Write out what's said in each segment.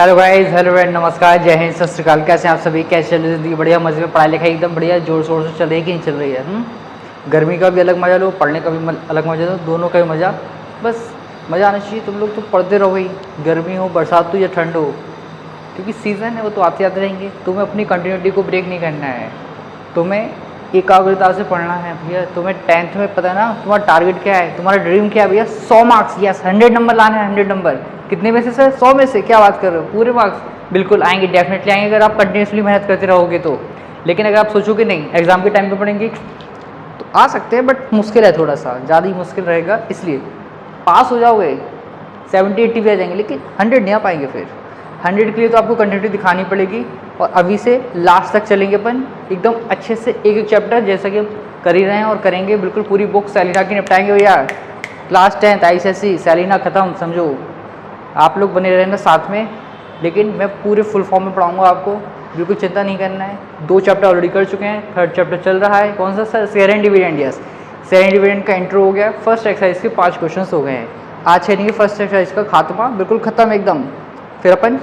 Hello guys, hello and नमस्कार, जय हिंद, सत श्री अकाल। कैसे हैं आप सभी? कैसे चल रही है ज़िंदगी? बढ़िया, मज़े में? पढ़ाई लिखाई एकदम बढ़िया जोर शोर से चल रही है कि नहीं चल रही है? गर्मी का भी अलग मज़ा लो, पढ़ने का भी अलग मज़ा लो, दोनों का भी मज़ा। बस मज़ा आना चाहिए। तुम लोग तो पढ़ते रहो भाई, गर्मी हो, बरसात हो या ठंड हो, क्योंकि सीज़न है, वो तो आते आते रहेंगे। तुम्हें अपनी कंटिन्यूटी को ब्रेक नहीं करना है, तुम्हें एकाग्रता से पढ़ना है भैया। तुम्हें 10th में पता है ना तुम्हारा टारगेट क्या है, तुम्हारा ड्रीम क्या है भैया? 100 मार्क्स, यस 100 नंबर लाने हैं। 100 नंबर कितने में से सर? 100 में से? क्या बात कर रहे हो? पूरे मार्क्स बिल्कुल आएंगे, डेफिनेटली आएंगे अगर आप कंटिन्यूसली मेहनत करते रहोगे तो। लेकिन अगर आप सोचोगे नहीं एग्जाम के टाइम पे पढ़ेंगे तो आ सकते हैं, बट मुश्किल है, थोड़ा सा ज़्यादा ही मुश्किल रहेगा। इसलिए पास हो जाओगे 70-80 भी आ जाएंगे, लेकिन 100 नहीं आ पाएंगे। फिर 100 के लिए तो आपको कंटिन्यूटी दिखानी पड़ेगी। और अभी से लास्ट तक चलेंगे अपन एकदम अच्छे से, एक एक चैप्टर जैसा कि हम कर ही रहे हैं और करेंगे। बिल्कुल पूरी बुक सेलिना की निपटाएंगे भैया। क्लास 10th ICSE सेलिना ख़त्म, समझो। आप लोग बने रहना साथ में, लेकिन मैं पूरे फुल फॉर्म में पढ़ाऊंगा आपको, बिल्कुल चिंता नहीं करना है। 2 चैप्टर ऑलरेडी कर चुके हैं, 3rd चैप्टर चल रहा है। कौन सा sir? Share and dividend. Yes, share and dividend का इंट्रो हो गया। फर्स्ट एक्सरसाइज के 5 क्वेश्चन हो गए हैं। आज है नहीं फर्स्ट एक्सरसाइज का खात्मा, बिल्कुल ख़त्म एकदम। फिर अपन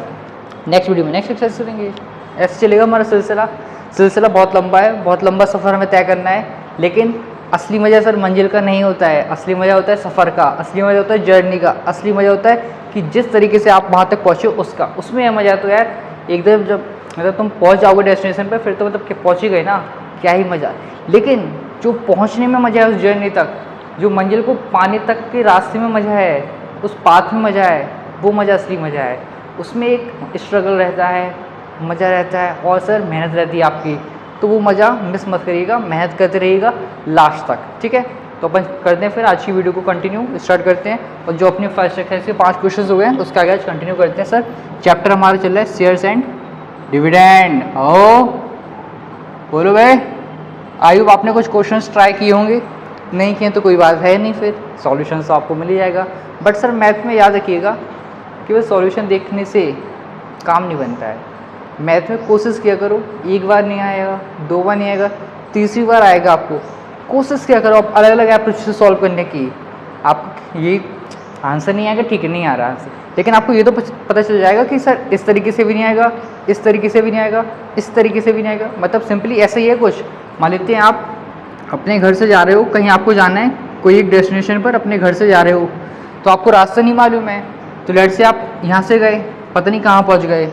नेक्स्ट वीडियो में नेक्स्ट एक्सरसाइज करेंगे। ऐसे चलेगा हमारा सिलसिला बहुत लंबा है, बहुत लंबा सफ़र हमें तय करना है। लेकिन असली मज़ा सर मंजिल का नहीं होता है, असली मज़ा होता है सफ़र का, असली मज़ा होता है जर्नी का, असली मज़ा होता है कि जिस तरीके से आप वहाँ तक पहुँचे उसका, उसमें यह मज़ा। तो यार एकदम जब मतलब तुम पहुँच जाओगे डेस्टिनेशन पर, फिर तो मतलब पहुँच ही गए ना, क्या ही मज़ा। लेकिन जो पहुँचने में मज़ा है, उस जर्नी तक, जो मंजिल को पाने तक के रास्ते में मज़ा है, उस पाथ में मज़ा है, वो मज़ा असली मज़ा है। उसमें एक स्ट्रगल रहता है, मज़ा रहता है, और सर मेहनत रहती है आपकी। तो वो मज़ा मिस मत करिएगा, मेहनत करते रहिएगा लास्ट तक, ठीक है? तो अपन करते हैं फिर आज की वीडियो को कंटिन्यू स्टार्ट करते हैं। और जो अपने फर्स्ट एक्सरसाइज के 5 क्वेश्चन हो गए हैं उसका आगे आज कंटिन्यू करते हैं। सर चैप्टर हमारा चल रहा है शेयर्स एंड डिविडेंड। ओ बोलो भाई, आयुब आपने कुछ क्वेश्चंस ट्राई किए होंगे, नहीं किए तो कोई बात है नहीं, फिर सॉल्यूशन तो आपको मिल ही जाएगा। बट सर मैथ में याद रखिएगा कि वह सॉल्यूशन देखने से काम नहीं बनता है। मैथ में कोशिश किया करो, एक बार नहीं आएगा, 2 बार नहीं आएगा, तीसरी बार आएगा आपको। कोशिश किया करो आप अलग अलग अप्रोच से सॉल्व करने की। आपको ये आंसर नहीं आएगा, ठीक है, नहीं आ रहा आंसर, लेकिन आपको ये तो पता चल जाएगा कि सर इस तरीके से भी नहीं आएगा, इस तरीके से भी नहीं आएगा, इस तरीके से भी नहीं आएगा। मतलब सिंपली ऐसा ही है कुछ। मान लेते हैं आप अपने घर से जा रहे हो, कहीं आपको जाना है, कोई एक डेस्टिनेशन पर अपने घर से जा रहे हो, तो आपको रास्ता नहीं मालूम है। तो लेट से आप यहाँ से गए, पता नहीं कहाँ पहुँच गए,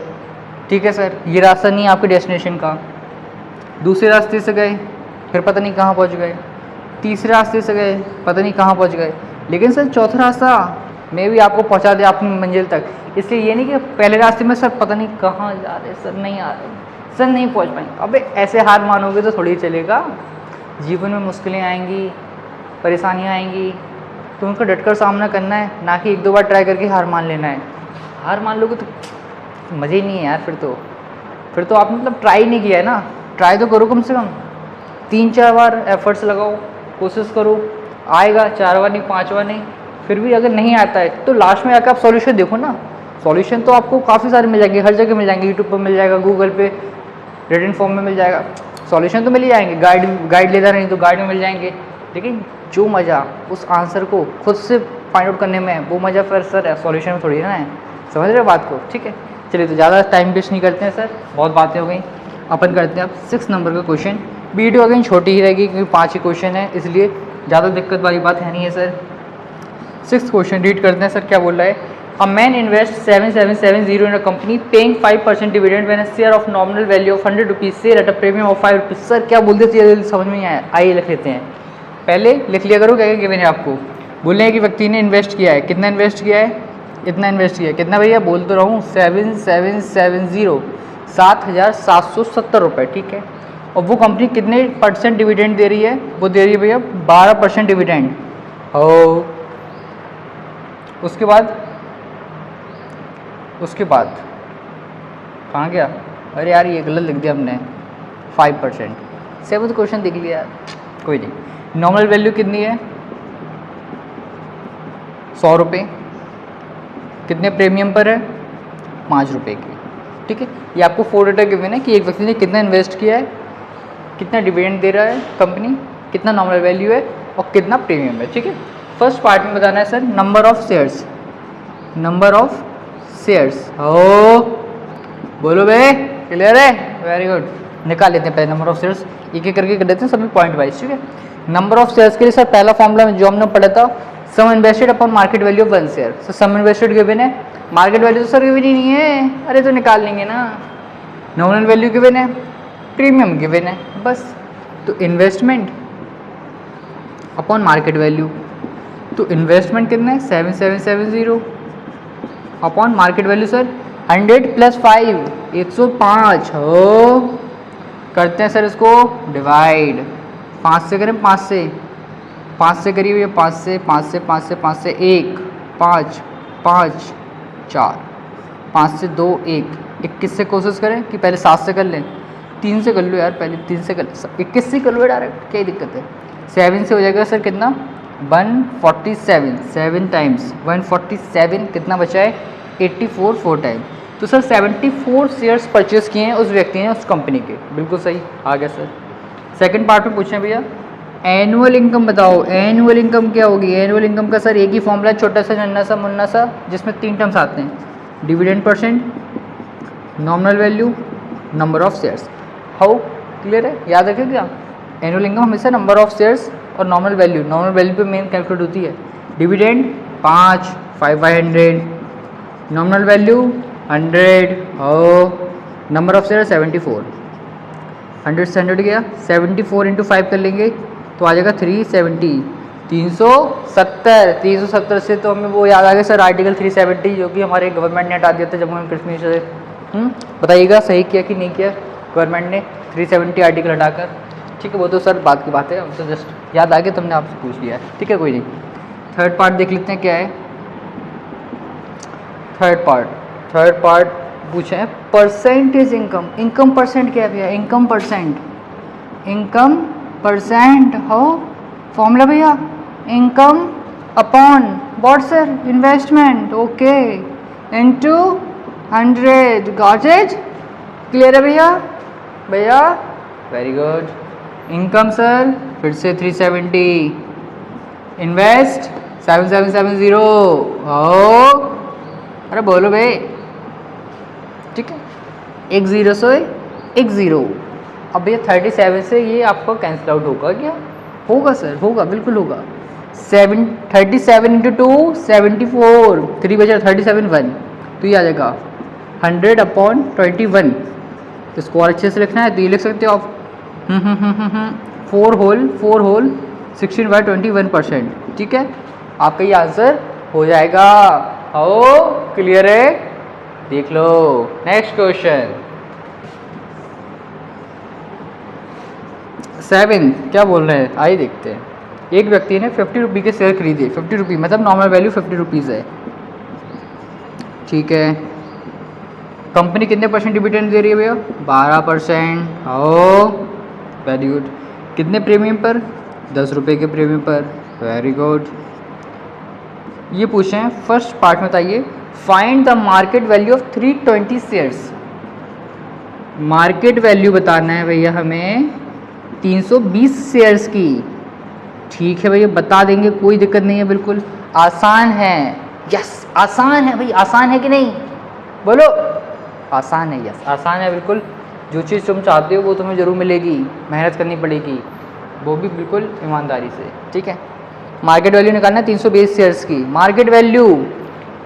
ठीक है सर, ये रास्ता नहीं है आपके डेस्टिनेशन का। दूसरे रास्ते से गए, फिर पता नहीं कहाँ पहुँच गए। तीसरे रास्ते से गए, पता नहीं कहाँ पहुँच गए। लेकिन सर चौथा रास्ता में भी आपको पहुँचा दे अपनी मंजिल तक। इसलिए ये नहीं कि पहले रास्ते में सर पता नहीं कहाँ जा रहे, सर नहीं आ रहे, सर नहीं पहुँच पाएंगे। अबे ऐसे हार मानोगे तो थोड़ी चलेगा। जीवन में मुश्किलें आएंगी, परेशानियाँ आएंगी, तो उनका डटकर सामना करना है, ना कि 1-2 बार ट्राई करके हार मान लेना है। हार मान लोगे तो मज़े ही नहीं है यार। फिर तो आपने मतलब ट्राई नहीं किया है ना। ट्राई तो करो, कम से कम 3-4 बार एफर्ट्स लगाओ, कोशिश करो, आएगा। 4 बार नहीं, 5 बार नहीं, फिर भी अगर नहीं आता है तो लास्ट में आकर आप सॉल्यूशन देखो ना। सॉल्यूशन तो आपको काफ़ी सारे मिल जाएंगे, हर जगह मिल जाएंगे, यूट्यूब पर मिल जाएगा, गूगल पे रिटन फॉर्म में मिल जाएगा, सॉल्यूशन तो मिल ही जाएंगे। गाइड लेता नहीं तो गाइड में मिल जाएंगे। लेकिन जो मज़ा उस आंसर को खुद से फाइंड आउट करने में है, वो मज़ा फिर सर सॉल्यूशन में थोड़ी ना है। समझ रहे हो बात को? ठीक है, चलिए तो ज़्यादा टाइम वेस्ट नहीं करते हैं सर, बहुत बातें हो गई। अपन करते हैं अब 6 नंबर का क्वेश्चन। वीडियो अगेन छोटी ही रहेगी क्योंकि 5 ही क्वेश्चन है, इसलिए ज़्यादा दिक्कत वाली बात है नहीं है सर। 6th क्वेश्चन रीड करते हैं सर, क्या बोल रहा है। A man invest 7770 in a company paying 5% dividend when a share of nominal value of 100 rupees sell at a premium of 5 rupees. Sir क्या बोलते थे, समझ में नहीं आया, आइए लिख लेते हैं। पहले लिख लिया करो क्या क्या गिवन है आपको। बोल रहे हैं कि व्यक्ति ने इन्वेस्ट किया है, कितना इन्वेस्ट किया है, इतना इन्वेस्ट किया है, कितना भैया बोल तो रहा हूँ 7770, 7,770 रुपये, ठीक है। और वो कंपनी कितने % डिविडेंड दे रही है? वो दे रही है भैया 12% डिविडेंड। और उसके बाद कहाँ गया? अरे यार ये गलत लिख दिया हमने, 5%। 7th क्वेश्चन देख लिया, कोई नहीं। नॉमिनल वैल्यू कितनी है? 100 रुपये। कितने प्रीमियम पर है? 5 रुपये की, ठीक है। ये आपको 4 डेटा गिवन है कि एक व्यक्ति ने कितना इन्वेस्ट किया है, कितना डिविडेंड दे रहा है कंपनी, कितना नॉमिनल वैल्यू है और कितना प्रीमियम है, ठीक है। फर्स्ट पार्ट में बताना है सर नंबर ऑफ शेयर्स। हो बोलो बे, क्लियर है? Very good. निकाल लेते हैं पहले नंबर ऑफ शेयर्स, एक एक करके कर देते हैं सभी पॉइंट वाइज, ठीक है। नंबर ऑफ शेयर्स के लिए सर पहला फॉर्मूला में जो हमने पढ़ा था, sum invested upon market value of one share. Sir sum invested given है, मार्केट वैल्यू तो सर गिवन ही नहीं है, अरे तो निकाल लेंगे ना। नॉमिनल वैल्यू गिवन है, प्रीमियम गिवन है, बस। तो इन्वेस्टमेंट अपॉन मार्केट वैल्यू, तो इन्वेस्टमेंट कितना है 7770 अपॉन मार्केट वैल्यू सर 100 + 5 105। हो करते हैं सर इसको डिवाइड, 5 से करें, 5 से करिए, 5 से 5 से 5 से 5 से 1 5 5 4 5 से 2 1 21 से कोशिश करें कि पहले 7 से कर लें, 3 से कर लो यार, पहले 3 से कर, 21 से कर लो डायरेक्ट, क्या दिक्कत है। 7 से हो जाएगा सर कितना 147, 7 टाइम्स 147 कितना बचा है 84 4 टाइम। तो सर 74 शेयर्स परचेस किए हैं उस व्यक्ति ने उस कंपनी के, बिल्कुल सही आ गया सर। सेकंड पार्ट में पूछें भैया एनुअल इनकम बताओ, एनुअल इनकम क्या होगी। एनुअल इनकम का सर एक ही फॉर्मूला, छोटा सा नन्ना सा मुन्ना सा, जिसमें 3 टर्म्स आते हैं, dividend percent, nominal value, number of shares. How clear है, याद रखिए क्या। एनुअल इनकम हमेशा नंबर ऑफ शेयर्स और नॉमिनल वैल्यू पे मेन कैलकुलेट होती है। डिविडेंड 5 5/100, नॉमिनल वैल्यू 100 और नंबर ऑफ शेयर 74। 100 से 100 गया, 74 × 5 कर लेंगे तो आ जाएगा 370, 370। 370 से तो हमें वो याद आ गया सर आर्टिकल 370, जो कि हमारे गवर्नमेंट ने हटा दिया था जम्मू एंड कश्मीर से। बताइएगा सही किया कि नहीं किया गवर्नमेंट ने 370 आर्टिकल हटाकर, ठीक है। वो तो सर बात की बात है, हम तो जस्ट याद आ गया, तुमने आपसे पूछ लिया है, ठीक है, कोई नहीं। थर्ड पार्ट देख लेते हैं क्या है। थर्ड पार्ट पूछे हैं परसेंटेज इनकम। इनकम परसेंट क्या है भैया, इनकम परसेंट हो फॉर्मूला भैया, income upon what sir investment, okay, into 100, got it, clear है भैया। Very good. इनकम सर फिर से 370, इन्वेस्ट 7770, हो अरे बोलो भाई, ठीक है, 1 0 से 1 0। अब भैया 37 से ये आपको कैंसिल आउट होगा क्या, होगा सर, होगा, बिल्कुल होगा। 37 × 2 74, 3 बचा 37 1, तो ये आ जाएगा 100/21। इसको और अच्छे से लिखना है तो ये लिख सकते हो आप 4 होल 16/21%, ठीक है, आपका ये आंसर हो जाएगा। ओ क्लियर है, देख लो। नेक्स्ट क्वेश्चन 7 क्या बोल रहे हैं, आइए देखते हैं। एक व्यक्ति ने 50 रुपये के शेयर खरीदे, 50 रुपये मतलब नॉमिनल वैल्यू 50 रुपीज़ है, ठीक है। कंपनी कितने % डिविडेंड दे रही है भैया, 12%। ओ वेरी गुड। कितने प्रीमियम पर, 10 रुपये के प्रीमियम पर, वेरी गुड। ये पूछे हैं फर्स्ट पार्ट में, बताइए find the market value of 320 shares. Market value बताना है भैया हमें 320 शेयर्स की, ठीक है भैया, बता देंगे, कोई दिक्कत नहीं है, बिल्कुल आसान है। यस आसान है भाई, आसान है कि नहीं, बोलो आसान है। यस आसान है बिल्कुल, जो चीज़ तुम चाहते हो वो तुम्हें ज़रूर मिलेगी, मेहनत करनी पड़ेगी, वो भी बिल्कुल ईमानदारी से, ठीक है। मार्केट वैल्यू निकालना है 320 शेयर्स की। मार्केट वैल्यू,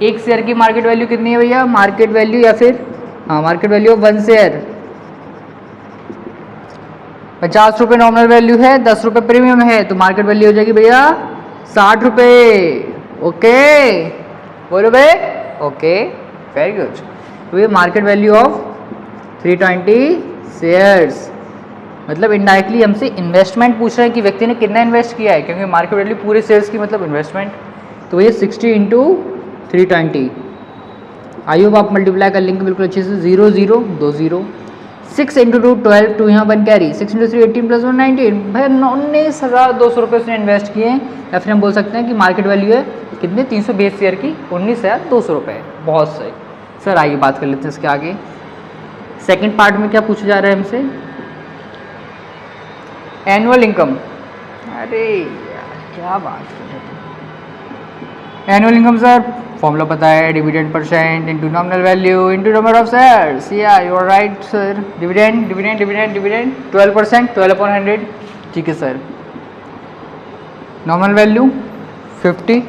एक शेयर की मार्केट वैल्यू कितनी है भैया, मार्केट वैल्यू या फिर मार्केट वैल्यू ऑफ 1 शेयर 50 रुपये नॉमिनल वैल्यू है, 10 रुपये प्रीमियम है, तो मार्केट वैल्यू हो जाएगी भैया 60 रुपये। ओके बोलो भाई, ओके वेरी गुड। तो ये मार्केट वैल्यू ऑफ 320 शेयर्स, मतलब इनडायरेक्टली हमसे इन्वेस्टमेंट पूछ रहे हैं कि व्यक्ति ने कितना इन्वेस्ट किया है, क्योंकि मार्केट वैल्यू पूरे शेयर्स की मतलब इन्वेस्टमेंट। तो ये 60 × 320, आई होप आप मल्टीप्लाई कर लेंगे बिल्कुल अच्छे से। 0 0 2 0, 6 × 2 12, 2 यहाँ 1 कैरी, 6 × 3 18 + 1 19 भाई 19,200 रुपये उसने इन्वेस्ट किए हैं, या फिर हम बोल सकते हैं कि मार्केट वैल्यू है कितने 320 शेयर की 19,200 रुपये। बहुत सही सर, आइए बात कर लेते हैं इसके आगे। सेकंड पार्ट में क्या पूछा जा रहा है हमसे, एनुअल इनकम। अरे यार क्या बात कर रहे थे, एनुअल इनकम सर फॉर्मूला पता है, dividend percent into nominal value into number of shares. Yeah you are right sir. Dividend dividend dividend dividend 12%, 12/100। ठीक है sir. Nominal value 50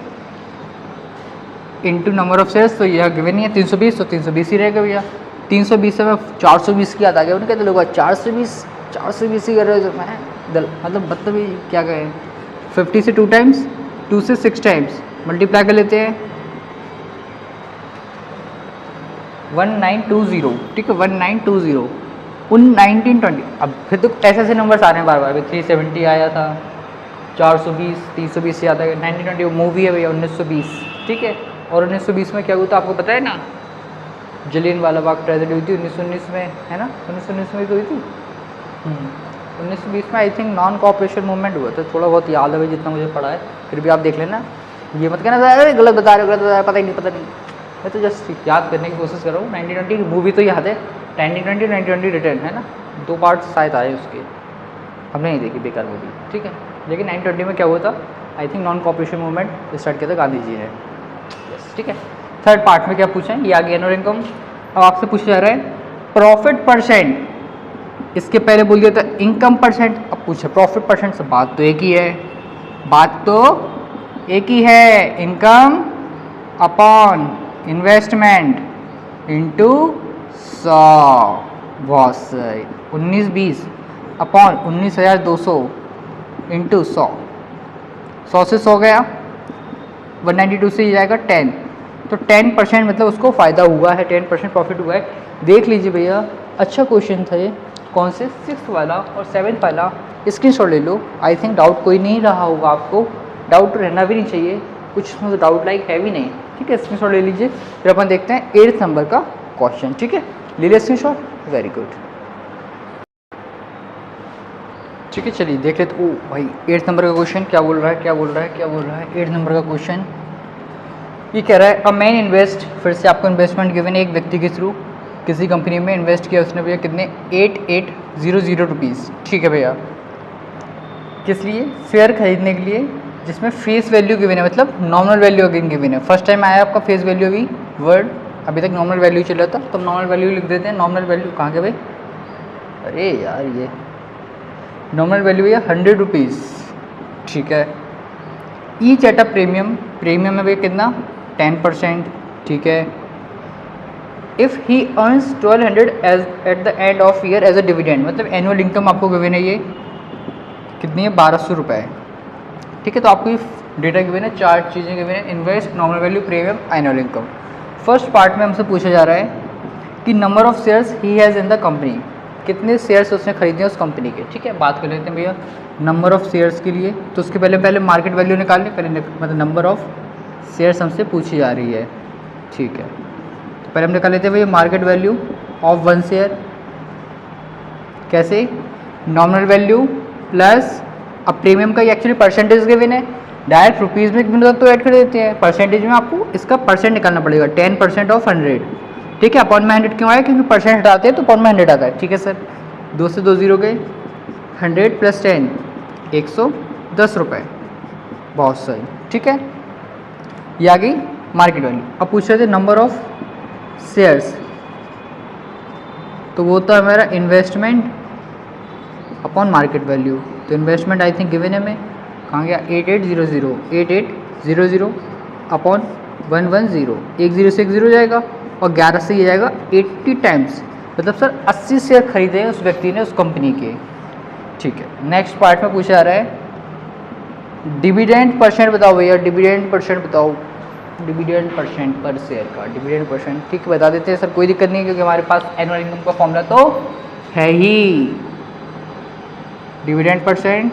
into number of shares, तो यह गिवन ही है 320, तो 320 ही रहेगा भैया। 320 से मैं 420 की याद आ गया। उन्हें कहते लोग 420 ही कर रहे हो, तो मैं मतलब ये क्या कहें। 50 से 2 टाइम्स, 2 से 6 टाइम्स मल्टीप्लाई कर लेते हैं 1920। ठीक है 1920 1920। अब फिर तो ऐसे ऐसे नंबर्स आ रहे हैं बार बार। 370 आया था, 420, 320 से आता है। 1920 मूवी है भैया 1920। ठीक है। और 1920 में क्या हुआ था आपको पता है ना, जलियनवाला बाग ट्रेजेडी हुई थी 1919 में, है ना। 1919 में तो हुई थी। 1920 में I think non cooperation movement हुआ था। थोड़ा बहुत याद है भाई, जितना मुझे पढ़ा है। फिर भी आप देख लेना, ये मत कहना अरे गलत बता रहे हो, गलत बता रहे हो, पता नहीं। मैं तो जस्ट याद करने की कोशिश कर रहा हूँ। 1920 की मूवी तो याद है, 1920 1920 रिटर्न, है ना। 2 पार्ट्स शायद आए उसके, हमने नहीं देखी, बेकार मूवी। ठीक है। लेकिन 1920 में क्या हुआ था, I think non cooperation movement start किया था गांधी जी ने। यस ठीक है। थर्ड पार्ट में क्या पूछा है, ये आ गया एनुअल इनकम। अब आपसे पूछा जा रहा है प्रॉफिट परसेंट। इसके पहले बोल दिया था इनकम परसेंट, अब पूछा प्रॉफिट परसेंट से। बात तो एक ही है, इनकम अपॉन इन्वेस्टमेंट इंटू 100। बहुत सही। 1920 अपॉन 19,200 इंटू 100। 100 से 100 गया, 192 से ये जाएगा 10, तो 10% मतलब उसको फ़ायदा हुआ है, 10% प्रॉफिट हुआ है। देख लीजिए भैया, अच्छा क्वेश्चन था ये। कौन से 6th वाला और 7th वाला, स्क्रीनशॉट ले लो। आई थिंक डाउट कोई नहीं रहा होगा आपको, डाउट रहना भी नहीं चाहिए, कुछ उसमें डाउट लाइक है भी नहीं। ठीक है, स्क्रीनशॉट ले लीजिए। फिर अपन देखते हैं 8th नंबर का क्वेश्चन। ठीक है, ले लिया स्क्रीनशॉट, वेरी गुड। ठीक है, चलिए देख लेते। ओ भाई 8th नंबर का क्वेश्चन क्या बोल रहा है, 8th नंबर का क्वेश्चन ये कह रहा है अ मैन इन्वेस्ट, फिर से आपको इन्वेस्टमेंट गिवन है एक व्यक्ति के थ्रू। किसी कंपनी में इन्वेस्ट किया उसने भैया, कितने 8800 रुपीज़। ठीक है भैया, किस लिए, शेयर खरीदने के लिए, जिसमें फेस वैल्यू गिवन है, मतलब नॉमिनल वैल्यू अगेन गिवन है। फर्स्ट टाइम आया आपका फेस वैल्यू अभी वर्ड, अभी तक नॉमिनल वैल्यू चल रहा था, तो नॉमिनल वैल्यू लिख देते हैं। नॉमिनल वैल्यू कहाँ के भाई, अरे यार ये नॉमिनल वैल्यू है 100 रुपीज़। ठीक है। Each at a premium, premium में भैया कितना 10%। ठीक है। If he earns 1200 as at the end of year as a dividend, मतलब एनुअल इनकम आपको गिवन है, ये कितनी है 1200 रुपये। ठीक है। तो आपको ये डेटा गिवन है, 4 चीज़ें गिवन है, invest, nominal value, premium, annual income. First part में हमसे पूछा जा रहा है कि number of shares he has in the company, कितने शेयर्स उसने खरीदे उस कंपनी के। ठीक है, बात कर लेते हैं भैया नंबर ऑफ शेयर्स के लिए। तो उसके पहले मार्केट वैल्यू निकाल लें, पहले मतलब नंबर ऑफ शेयर्स हमसे पूछी जा रही है। ठीक है, तो पहले हम निकाल लेते हैं भैया मार्केट वैल्यू ऑफ 1 शेयर। कैसे, नॉमिनल वैल्यू प्लस, अब प्रीमियम का एक्चुअली परसेंटेज गिवन है, डायरेक्ट रुपीज़ में मिलता तो ऐड कर देते हैं, परसेंटेज में आपको इसका परसेंट निकालना पड़ेगा, 10% ऑफ 100। ठीक है, अपॉन में 100 क्यों आया, क्योंकि परसेंट हटाते हैं तो अपॉन में 100 आता है। ठीक है सर, 2 से 2 जीरो गए, 100 + 10 110 रुपये। बहुत सही। ठीक है, ये आ गई मार्केट वैल्यू। अब पूछ रहे थे नंबर ऑफ शेयर्स, तो वो तो हमारा इन्वेस्टमेंट अपॉन मार्केट वैल्यू। तो इन्वेस्टमेंट आई थिंक गिवन है, में कहाँ गया 8800 अपॉन 110, 1 0 से 1 0 जाएगा, और 11 से ये जाएगा 80 टाइम्स, मतलब सर 80 शेयर खरीदे हैं उस व्यक्ति ने उस कंपनी के। ठीक है, नेक्स्ट पार्ट में पूछा जा रहा है डिविडेंड परसेंट बताओ भैया, डिविडेंड परसेंट बताओ, डिविडेंड परसेंट पर शेयर का, डिविडेंड परसेंट। ठीक है, बता देते हैं सर, कोई दिक्कत नहीं, क्योंकि हमारे पास एनुअल इनकम का फॉर्मूला तो है ही। Dividend percent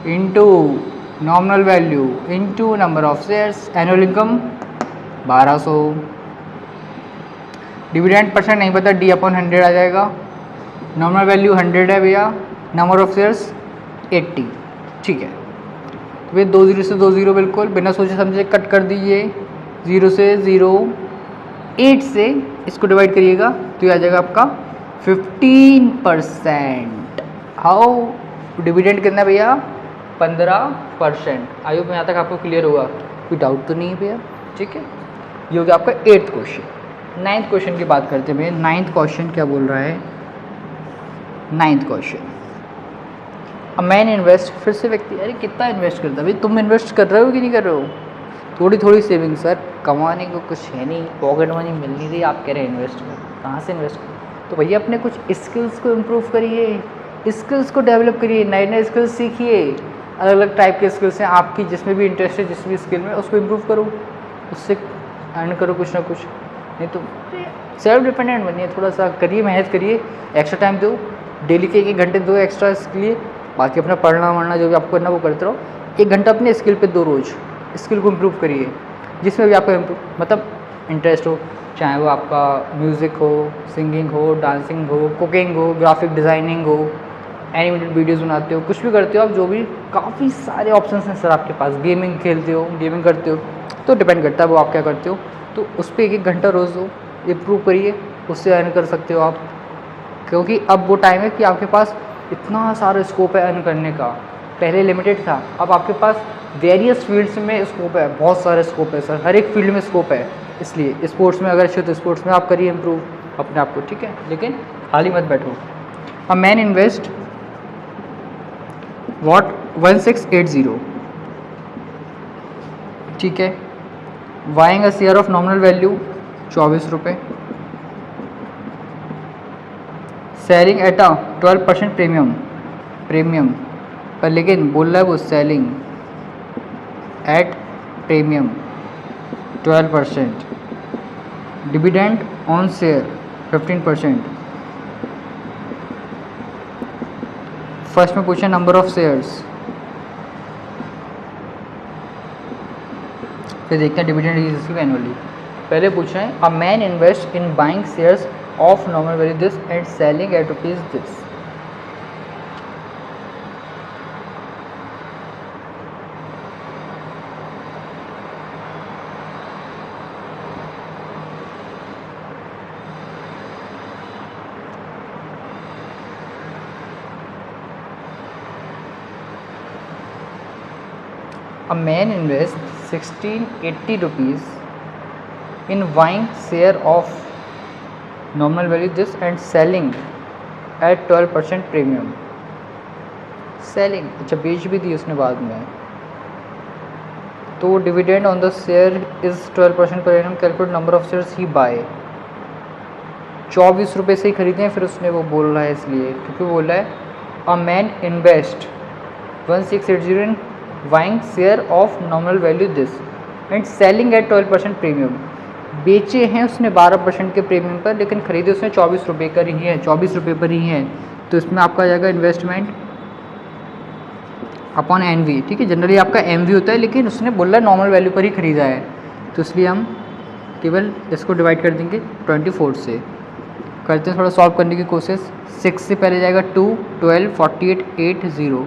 into nominal value into number of shares, annual income 1200। Dividend percent नहीं पता, D/100 आ जाएगा। नॉमिनल वैल्यू 100 है भैया, नंबर ऑफ शेयर्स 80। ठीक है, तो भैया 2 0 से 2 0 बिल्कुल बिना सोचे समझे कट कर दीजिए, 0 से 0, 8 से इसको डिवाइड करिएगा तो ये आ जाएगा आपका 15%। हाउ, डिविडेंड कितना भैया 15%। आई होप यहाँ तक आपको क्लियर होगा। कोई डाउट तो नहीं है भैया? ठीक है, ये हो गया आपका 8th क्वेश्चन। 9th क्वेश्चन की बात करते हैं भैया। 9th क्वेश्चन क्या बोल रहा है? 9th क्वेश्चन, अ मैन इन्वेस्ट, फिर से व्यक्ति, अरे कितना इन्वेस्ट करता है भाई? तुम इन्वेस्ट कर रहे हो कि नहीं कर रहे हो? थोड़ी थोड़ी सेविंग सर, कमाने को कुछ है नहीं, पॉकेट मनी मिल नहीं रही, आप कह रहे हैं इन्वेस्ट कर, कहाँ से इन्वेस्ट कर? तो भैया अपने कुछ स्किल्स को इम्प्रूव करिए, स्किल्स को डेवलप करिए, नए नए स्किल्स सीखिए। अलग अलग टाइप के स्किल्स हैं आपकी, जिसमें भी इंटरेस्ट है, जिस भी स्किल में, उसको इम्प्रूव करो, उससे अर्न करो कुछ ना कुछ। नहीं तो सेल्फ डिपेंडेंट बनिए, थोड़ा सा करिए, मेहनत करिए, एक्स्ट्रा टाइम दो, डेली के 1 घंटे दो एक्स्ट्रा इसके लिए। बाकी अपना पढ़ना वढ़ना जो भी आपको करना वो करते रहो। 1 घंटा अपने स्किल पे दो, रोज़ स्किल को इम्प्रूव करिए, जिसमें भी आपको मतलब इंटरेस्ट हो, चाहे वो आपका म्यूज़िक हो, सिंगिंग हो, डांसिंग हो, कुकिंग हो, ग्राफिक डिज़ाइनिंग हो, एनिमेटेड वीडियोज़ बनाते हो, कुछ भी करते हो आप, जो भी काफ़ी सारे ऑप्शंस हैं सर आपके पास। गेमिंग खेलते हो, गेमिंग करते हो, तो डिपेंड करता है वो आप क्या करते हो। तो उस पर 1 घंटा रोज़ दो, इम्प्रूव करिए, उससे अर्न कर सकते हो आप। क्योंकि अब वो टाइम है कि आपके पास इतना सारा स्कोप है अर्न करने का। पहले लिमिटेड था, अब आपके पास वेरियस फील्ड्स में स्कोप है, बहुत सारे स्कोप है सर, हर एक फील्ड में स्कोप है। इसलिए स्पोर्ट्स में अगर अच्छे हो तो स्पोर्ट्स में आप करिए इम्प्रूव अपने आप को, ठीक है, लेकिन खाली मत बैठो। अ मैन इन्वेस्ट वॉट 1680, ठीक है, buying a share of nominal value 24 रुपये, सेलिंग एट अ 12% प्रीमियम पर, लेकिन बोल रहा है वो selling at premium 12%, dividend on share 15%। First में पूछा नंबर ऑफ शेयर्स, फिर देखते हैं डिविडेंड इज रिसीव्ड एनुअली। पहले पूछ रहे हैं अ man invest in buying shares of nominal value this and selling at rupees this. A man invests 1680 rupees in buying share of nominal value this and selling at 12% premium। Selling, अच्छा बेच भी दी उसने बाद में, तो dividend on the share is 12% per annum, calculate number of shares he buy. 24 रुपये से ही खरीदे हैं, फिर उसने वो बोल रहा है इसलिए क्योंकि बोल रहा है a man invest 1680 in buying share of nominal value this and selling at 12% premium. बेचे हैं उसने 12% के प्रीमियम पर, लेकिन खरीदे उसने 24 रुपये कर ही है, 24 रुपये पर ही है। तो इसमें आपका आ जाएगा इन्वेस्टमेंट अपॉन एनवी, ठीक है, जनरली आपका एमवी होता है, लेकिन उसने बोला नॉर्मल वैल्यू पर ही खरीदा है, तो इसलिए हम केवल इसको डिवाइड कर देंगे 24 से। करते हैं थोड़ा सॉल्व करने की कोशिश। 6 से पहले जाएगा 2, 12, 48, 8, 0,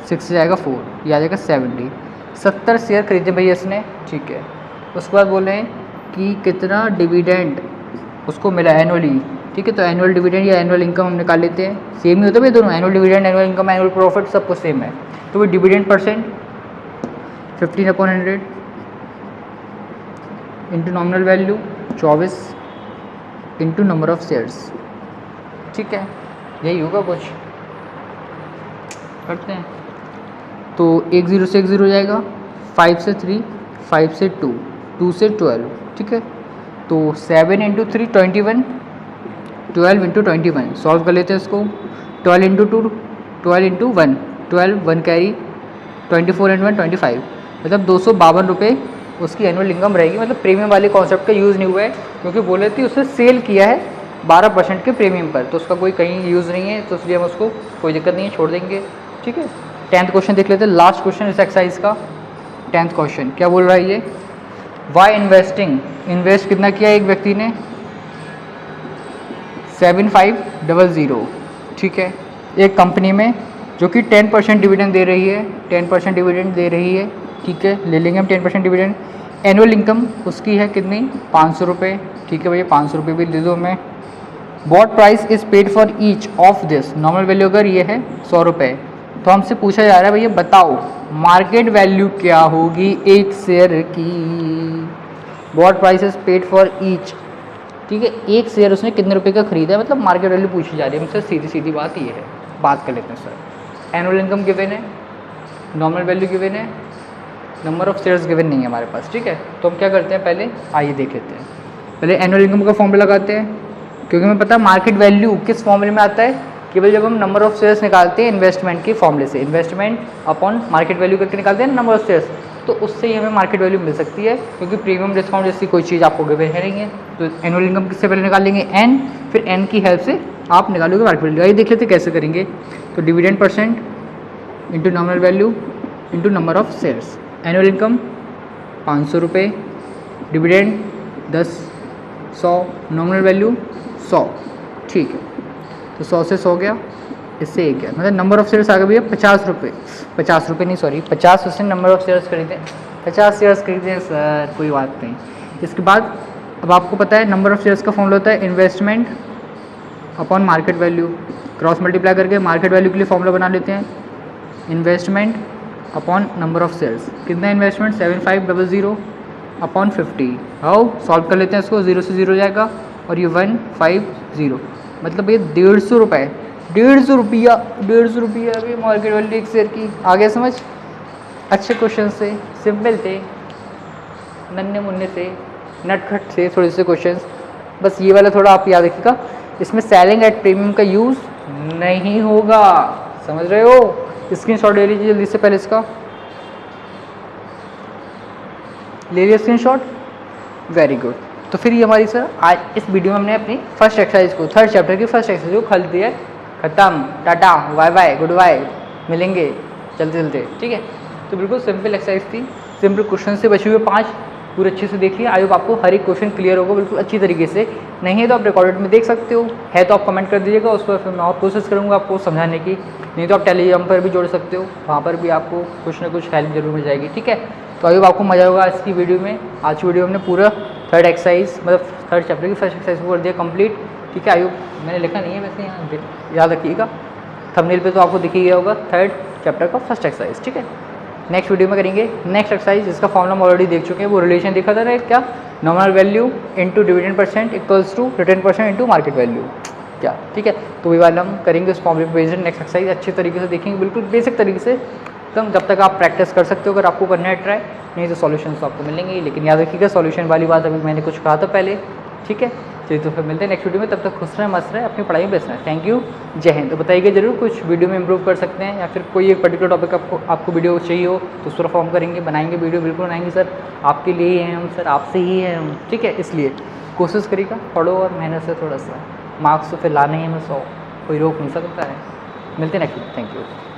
6 से जाएगा 4, ये आ जाएगा 70। 70 शेयर खरीदे भैया इसने, ठीक है। उसके बाद बोल रहे हैं कि कितना डिविडेंड उसको मिला एनुअली, ठीक है, तो एनुअल डिविडेंड या एनुअल इनकम हम निकाल लेते हैं, सेम ही होता है भाई दोनों, annual dividend, annual income, annual profit सब कुछ सेम है। तो वो dividend percent 15/100 into nominal value 24 into number of shares, ठीक है, यही होगा कुछ। करते हैं तो 1 0 से 1 0 हो जाएगा, 5 से 3, 5 से 2, 2 से 12, ठीक है, तो 7 इंटू 3 21, 12 इंटू 21 सॉल्व कर लेते हैं इसको। 12 इंटू 2, 12 इंटू 1, 12, 1 कैरी, 24 एंड 1 25, मतलब 252 रुपये उसकी एनुअल इनकम रहेगी। मतलब प्रीमियम वाले कॉन्सेप्ट का यूज़ नहीं हुआ है, क्योंकि बोले थे उसने सेल किया है 12% के प्रीमियम पर, तो उसका कोई कहीं यूज़ नहीं है, तो इसलिए हम उसको कोई दिक्कत नहीं है, छोड़ देंगे, ठीक है। 10th क्वेश्चन देख लेते हैं, लास्ट क्वेश्चन इस एक्सरसाइज का। 10th क्वेश्चन क्या बोल रहा है ये? वाई इन्वेस्टिंग, इन्वेस्ट कितना किया एक व्यक्ति ने? 7500, ठीक है, एक कंपनी में जो कि 10% डिविडेंड दे रही है, 10% डिविडेंड दे रही है, ठीक है, ले लेंगे हम 10% डिविडेंड। एनुअल इनकम उसकी है कितनी? 500 रुपये, ठीक है भैया, 500 रुपये भी दे दो हमें। What price is paid for each of this, normal value अगर ये है 100 रुपये, तो हमसे पूछा जा रहा है भैया बताओ मार्केट वैल्यू क्या होगी एक शेयर की, what price is paid for each. ठीक है, एक शेयर उसने कितने रुपए का खरीदा है, मतलब मार्केट वैल्यू पूछी जा रही है मुझसे, सीधी सीधी बात ये है। बात कर लेते हैं सर। एनुअल इनकम गिवन है, नॉमिनल वैल्यू गिवन है, नंबर ऑफ शेयर्स गिवन नहीं है हमारे पास। ठीक है, तो हम क्या करते हैं, पहले आइए देख लेते हैं। पहले एनुअल इनकम का फॉर्मूला लगाते हैं, क्योंकि हमें पता है मार्केट वैल्यू किस फॉर्मूले में आता है, केवल जब हम नंबर ऑफ शेयर्स निकालते हैं इन्वेस्टमेंट के फॉर्मूले से, इन्वेस्टमेंट अपॉन मार्केट वैल्यू करके निकालते हैं नंबर ऑफ शेयर्स, तो उससे ही हमें मार्केट वैल्यू मिल सकती है, क्योंकि प्रीमियम डिस्काउंट जैसी कोई चीज़ आपको गिवन है नहीं है। तो एनुअल इनकम किससे पहले निकालेंगे, एन, फिर एन की हेल्प से आप निकालोगे मार्केट वैल्यू। आइए देख लेते कैसे करेंगे। तो dividend percent into nominal value into number of shares. Annual income 500 रुपये, डिविडेंड 10, 100, नॉमिनल वैल्यू 100। ठीक है, तो 100 से 100 गया, इससे 1 गया, मतलब नंबर ऑफ शेयर्स आ गए भैया 50 रुपये। 50 रुपये नहीं, सॉरी 50 उसने नंबर ऑफ शेयर्स खरीदे, 50 शेयर्स खरीदे सर, कोई बात नहीं। इसके बाद अब आपको पता है नंबर ऑफ शेयर्स का फॉर्मूला होता है investment upon market value, cross multiply करके मार्केट वैल्यू के लिए फॉर्मूला बना लेते हैं, investment upon number of shares. कितना इन्वेस्टमेंट, 7500 अपॉन 50। हाउ सॉल्व कर लेते हैं इसको, 0 से 0 जाएगा और ये 150, मतलब ये 150 रुपये, 150 रुपया, 150 रुपया अभी मार्केट वैल्यू एक शेयर की। आ गया समझ? अच्छे क्वेश्चन से, सिंपल थे, नन्हे मुन्ने से, नटखट से थोड़े से क्वेश्चंस। बस ये वाला थोड़ा आप याद रखिएगा, इसमें सेलिंग एट प्रीमियम का यूज़ नहीं होगा, समझ रहे हो? स्क्रीनशॉट ले लीजिए जल्दी से, पहले इसका ले लिया स्क्रीनशॉट, वेरी गुड। तो फिर ये हमारी सर आज इस वीडियो में हमने अपनी फर्स्ट एक्सरसाइज को, थर्ड चैप्टर की फर्स्ट एक्सरसाइज को खल दिया, खत्म, tata bye bye goodbye, मिलेंगे चलते चलते। ठीक है, तो बिल्कुल सिंपल एक्सरसाइज थी, सिंपल क्वेश्चन से बचे हुए 5 पूरे अच्छे से देख लिया। आई होप आपको हर एक क्वेश्चन क्लियर होगा बिल्कुल अच्छी तरीके से। नहीं है तो आप रिकॉर्डेड में देख सकते हो, है तो आप कमेंट कर दीजिएगा, उस पर फिर मैं और कोशिश करूँगा आपको समझाने की। नहीं तो आप टेलीग्राम पर भी जोड़ सकते हो, वहाँ पर भी आपको कुछ ना कुछ हेल्प जरूर मिल जाएगी। ठीक है, तो आई होप आपको मज़ा होगा आज की वीडियो में। आज की वीडियो में हमने पूरा थर्ड एक्सरसाइज, मतलब थर्ड चैप्टर की फर्स्ट एक्सरसाइज को कर दिया कंप्लीट। ठीक है, आई होप, मैंने लिखा नहीं है वैसे यहाँ, याद रखिएगा, थंबनेल पे तो आपको दिख ही गया होगा थर्ड चैप्टर का फर्स्ट एक्सरसाइज। ठीक है, नेक्स्ट वीडियो में करेंगे नेक्स्ट एक्सरसाइज, जिसका फॉर्मूला हम ऑलरेडी देख चुके हैं। वो रिलेशन देखा था ना, क्या, nominal value into dividend percent equals to return percent into market value, क्या। ठीक है, तो वही वाला हम करेंगे उस फॉर्मूले पे बेस्ड नेक्स्ट एक्सरसाइज, अच्छे तरीके से देखेंगे, बिल्कुल बेसिक तरीके से एकदम, जब तक आप प्रैक्टिस कर सकते हो। अगर आपको करना है ट्राई, नहीं तो सॉल्यूशन तो आपको मिलेंगे ही, लेकिन याद रखिएगा सॉल्यूशन वाली बात अभी मैंने कुछ कहा था पहले। ठीक है, चलिए तो फिर मिलते हैं नेक्स्ट वीडियो में, तब तक खुश रहें, मस्त रहें, अपनी पढ़ाई में व्यस्त रहें। थैंक यू, जय हिंद। तो बताइएगा जरूर कुछ वीडियो में इंप्रूव कर सकते हैं, या फिर कोई एक पर्टिकुलर टॉपिक आपको वीडियो चाहिए हो तो उस पर फॉर्म करेंगे, बनाएंगे वीडियो, बिल्कुल बनाएंगे सर, आपके लिए ही हैं हम सर, आपसे ही हैं हम। ठीक है, इसलिए कोशिश करिएगा, पढ़ो और मेहनत से थोड़ा सा, मार्क्स तो फिर लाने ही हमें 100, कोई रोक नहीं सकता है। मिलते हैं नेक्स्ट वीडियो, थैंक यू।